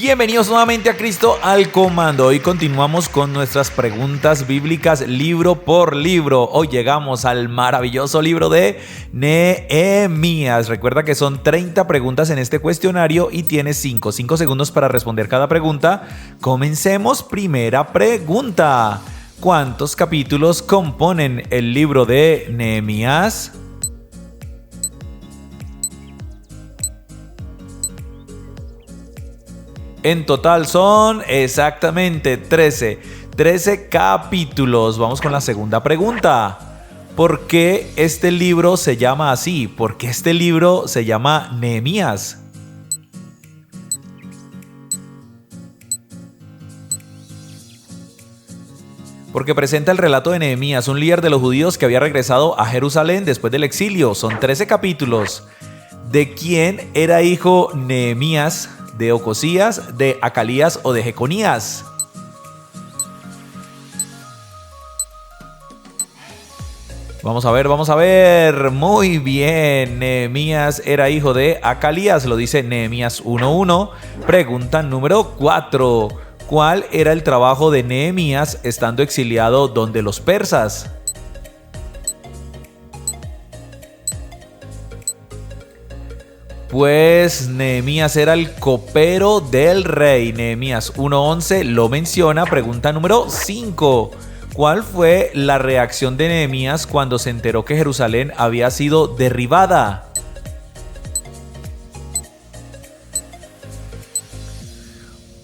Bienvenidos nuevamente a Cristo al Comando. Hoy continuamos con nuestras preguntas bíblicas libro por libro. Hoy llegamos al maravilloso libro de Nehemías. Recuerda que son 30 preguntas en este cuestionario y tienes 5 segundos para responder cada pregunta. Comencemos. Primera pregunta. ¿Cuántos capítulos componen el libro de Nehemías? En total son exactamente 13 capítulos. Vamos con la segunda pregunta. ¿Por qué este libro se llama así? ¿Por qué este libro se llama Nehemías? Porque presenta el relato de Nehemías, un líder de los judíos que había regresado a Jerusalén después del exilio. Son 13 capítulos. ¿De quién era hijo Nehemías? ¿De Ocosías, de Acalías o de Jeconías? Vamos a ver. Muy bien. Nehemías era hijo de Acalías, lo dice Nehemías 1:1. Pregunta número 4. ¿Cuál era el trabajo de Nehemías estando exiliado donde los persas? Pues Nehemías era el copero del rey. Nehemías 1:11 lo menciona. Pregunta número 5. ¿Cuál fue la reacción de Nehemías cuando se enteró que Jerusalén había sido derribada?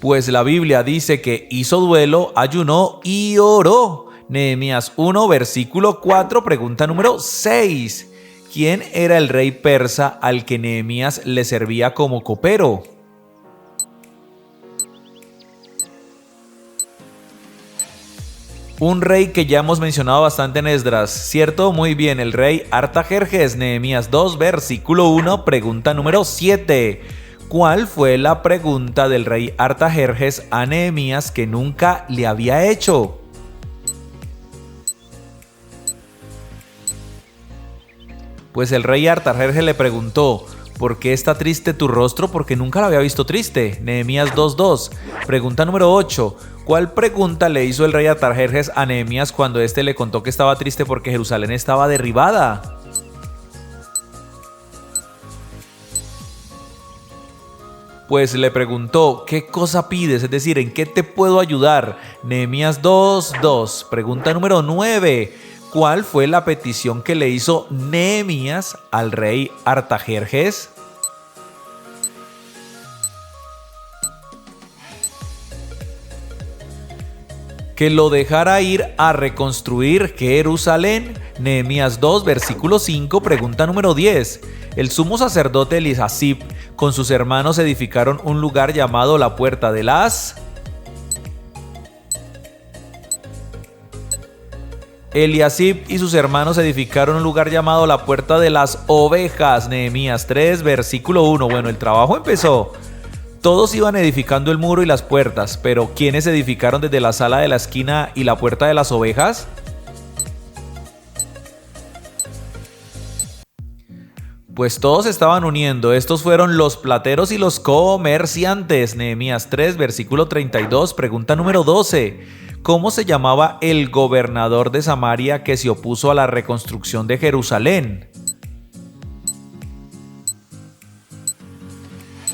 Pues la Biblia dice que hizo duelo, ayunó y oró. Nehemías 1, versículo 4, pregunta número 6. ¿Quién era el rey persa al que Nehemías le servía como copero? Un rey que ya hemos mencionado bastante en Esdras, ¿cierto? Muy bien, el rey Artajerjes. Nehemías 2, versículo 1, pregunta número 7. ¿Cuál fue la pregunta del rey Artajerjes a Nehemías que nunca le había hecho? Pues el rey Artajerjes le preguntó: ¿por qué está triste tu rostro? Porque nunca lo había visto triste. Nehemías 2:2. Pregunta número 8. ¿Cuál pregunta le hizo el rey Artajerjes a Nehemías cuando éste le contó que estaba triste porque Jerusalén estaba derribada? Pues le preguntó: ¿qué cosa pides? Es decir, ¿en qué te puedo ayudar? Nehemías 2:2. Pregunta número 9. ¿Cuál fue la petición que le hizo Nehemías al rey Artajerjes? Que lo dejara ir a reconstruir Jerusalén. Nehemías 2, versículo 5, pregunta número 10. El sumo sacerdote Eliasib con sus hermanos edificaron un lugar llamado la Puerta de las... Eliasib y sus hermanos edificaron un lugar llamado la Puerta de las Ovejas. Nehemías 3, versículo 1. Bueno, el trabajo empezó. Todos iban edificando el muro y las puertas, pero ¿quiénes edificaron desde la sala de la esquina y la Puerta de las Ovejas? Pues todos estaban uniendo. Estos fueron los plateros y los comerciantes. Nehemías 3, versículo 32. Pregunta número 12. ¿Cómo se llamaba el gobernador de Samaria que se opuso a la reconstrucción de Jerusalén?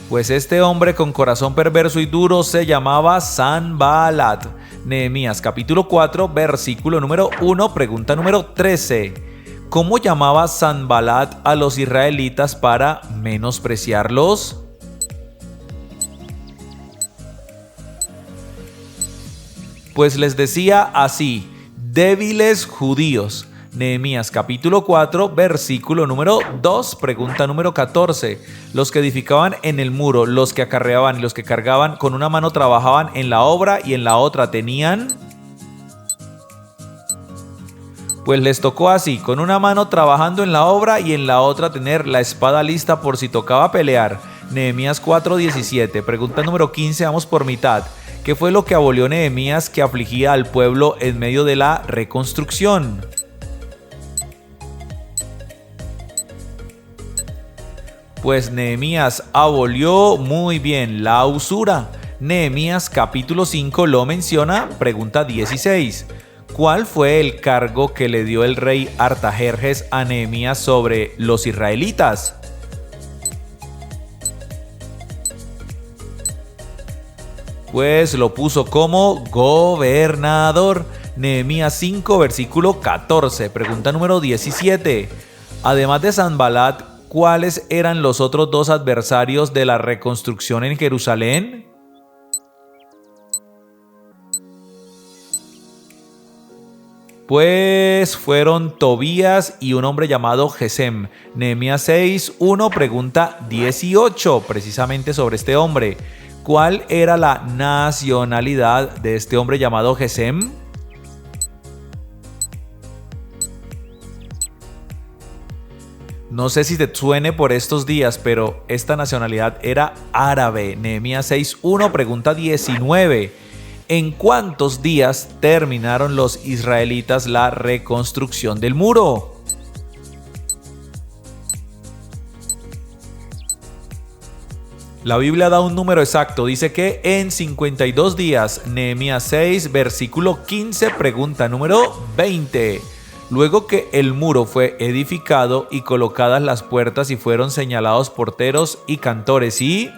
Pues este hombre con corazón perverso y duro se llamaba Sanbalat. Nehemías capítulo 4, versículo número 1, pregunta número 13. ¿Cómo llamaba Sanbalat a los israelitas para menospreciarlos? Pues les decía así: débiles judíos. Nehemías capítulo 4, versículo número 2, pregunta número 14. Los que edificaban en el muro, los que acarreaban y los que cargaban, con una mano trabajaban en la obra y en la otra tenían... Pues les tocó así, con una mano trabajando en la obra y en la otra tener la espada lista por si tocaba pelear. Nehemías 4:17, pregunta número 15, vamos por mitad. ¿Qué fue lo que abolió Nehemías que afligía al pueblo en medio de la reconstrucción? Pues Nehemías abolió muy bien la usura. Nehemías capítulo 5 lo menciona. Pregunta 16. ¿Cuál fue el cargo que le dio el rey Artajerjes a Nehemías sobre los israelitas? Pues lo puso como gobernador. Nehemías 5, versículo 14. Pregunta número 17. Además de Sanbalat, ¿cuáles eran los otros dos adversarios de la reconstrucción en Jerusalén? Pues fueron Tobías y un hombre llamado Gesem. Nehemías 6, 1, pregunta 18, precisamente sobre este hombre. ¿Cuál era la nacionalidad de este hombre llamado Gesem? No sé si te suene por estos días, pero esta nacionalidad era árabe. Nehemías 6, 1, pregunta 19. ¿En cuántos días terminaron los israelitas la reconstrucción del muro? La Biblia da un número exacto, dice que en 52 días. Nehemías 6, versículo 15, pregunta número 20. Luego que el muro fue edificado y colocadas las puertas y fueron señalados porteros y cantores y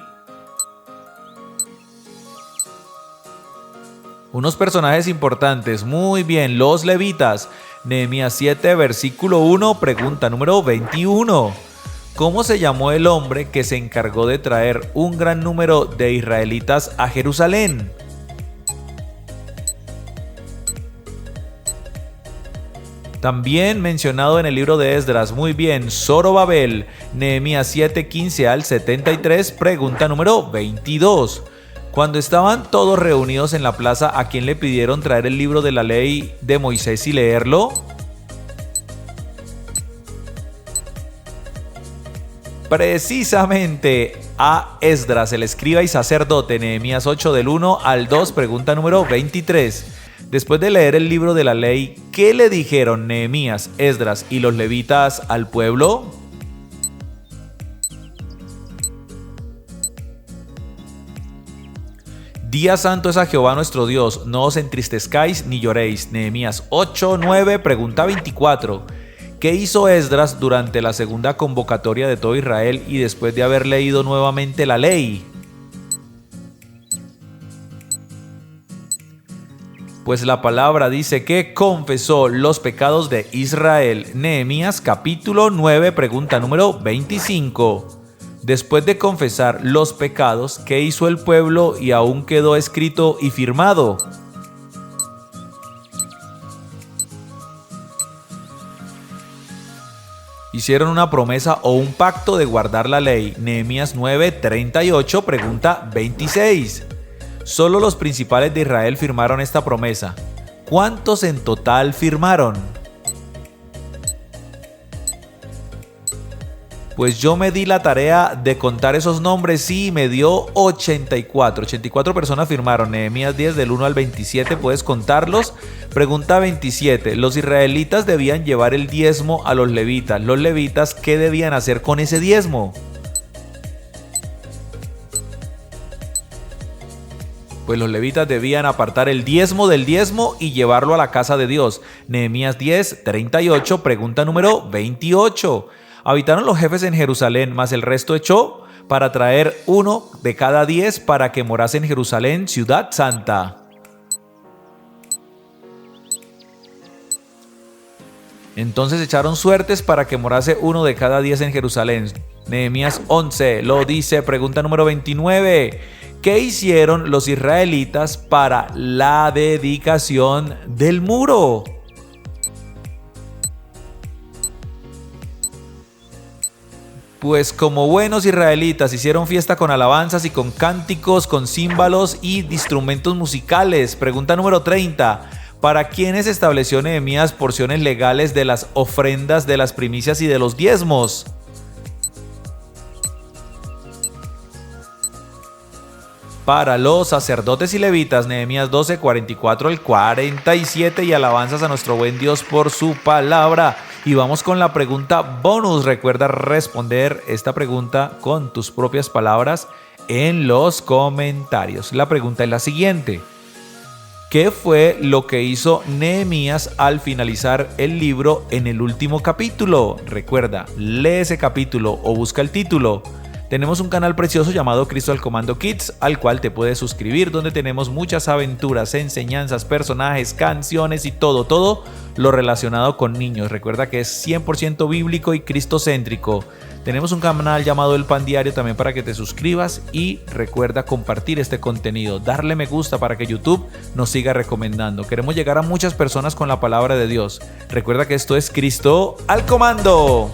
unos personajes importantes, muy bien, los levitas. Nehemías 7, versículo 1, pregunta número 21. ¿Cómo se llamó el hombre que se encargó de traer un gran número de israelitas a Jerusalén? También mencionado en el libro de Esdras, muy bien, Zorobabel. Nehemías 7, 15 al 73, pregunta número 22. Cuando estaban todos reunidos en la plaza, ¿a quién le pidieron traer el libro de la ley de Moisés y leerlo? Precisamente a Esdras, el escriba y sacerdote. Nehemías 8 del 1 al 2, pregunta número 23. Después de leer el libro de la ley, ¿qué le dijeron Nehemías, Esdras y los levitas al pueblo? Día santo es a Jehová nuestro Dios, no os entristezcáis ni lloréis. Nehemías 8, 9, pregunta 24. ¿Qué hizo Esdras durante la segunda convocatoria de todo Israel y después de haber leído nuevamente la ley? Pues la palabra dice que confesó los pecados de Israel. Nehemías capítulo 9, pregunta número 25. Después de confesar los pecados, ¿qué hizo el pueblo y aún quedó escrito y firmado? Hicieron una promesa o un pacto de guardar la ley. Nehemías 9, 38, pregunta 26. Solo los principales de Israel firmaron esta promesa. ¿Cuántos en total firmaron? Pues yo me di la tarea de contar esos nombres y me dio 84. 84 personas firmaron. Nehemías 10 del 1 al 27, ¿puedes contarlos? Pregunta 27. Los israelitas debían llevar el diezmo a los levitas. Los levitas, ¿qué debían hacer con ese diezmo? Pues los levitas debían apartar el diezmo del diezmo y llevarlo a la casa de Dios. Nehemías 10, 38, pregunta número 28. Habitaron los jefes en Jerusalén, mas el resto echó para traer uno de cada 10 para que morase en Jerusalén, ciudad santa. Entonces echaron suertes para que morase uno de cada 10 en Jerusalén. Nehemías 11 lo dice, pregunta número 29. ¿Qué hicieron los israelitas para la dedicación del muro? Pues como buenos israelitas hicieron fiesta con alabanzas y con cánticos, con címbalos y instrumentos musicales. Pregunta número 30. ¿Para quiénes estableció Nehemías porciones legales de las ofrendas, de las primicias y de los diezmos? Para los sacerdotes y levitas. Nehemías 12, 44 al 47, y alabanzas a nuestro buen Dios por su palabra. Y vamos con la pregunta bonus. Recuerda responder esta pregunta con tus propias palabras en los comentarios. La pregunta es la siguiente: ¿qué fue lo que hizo Nehemías al finalizar el libro en el último capítulo? Recuerda, lee ese capítulo o busca el título. Tenemos un canal precioso llamado Cristo al Comando Kids, al cual te puedes suscribir, donde tenemos muchas aventuras, enseñanzas, personajes, canciones y todo lo relacionado con niños. Recuerda que es 100% bíblico y cristocéntrico. Tenemos un canal llamado El Pan Diario también para que te suscribas, y recuerda compartir este contenido, darle me gusta para que YouTube nos siga recomendando. Queremos llegar a muchas personas con la palabra de Dios. Recuerda que esto es Cristo al Comando.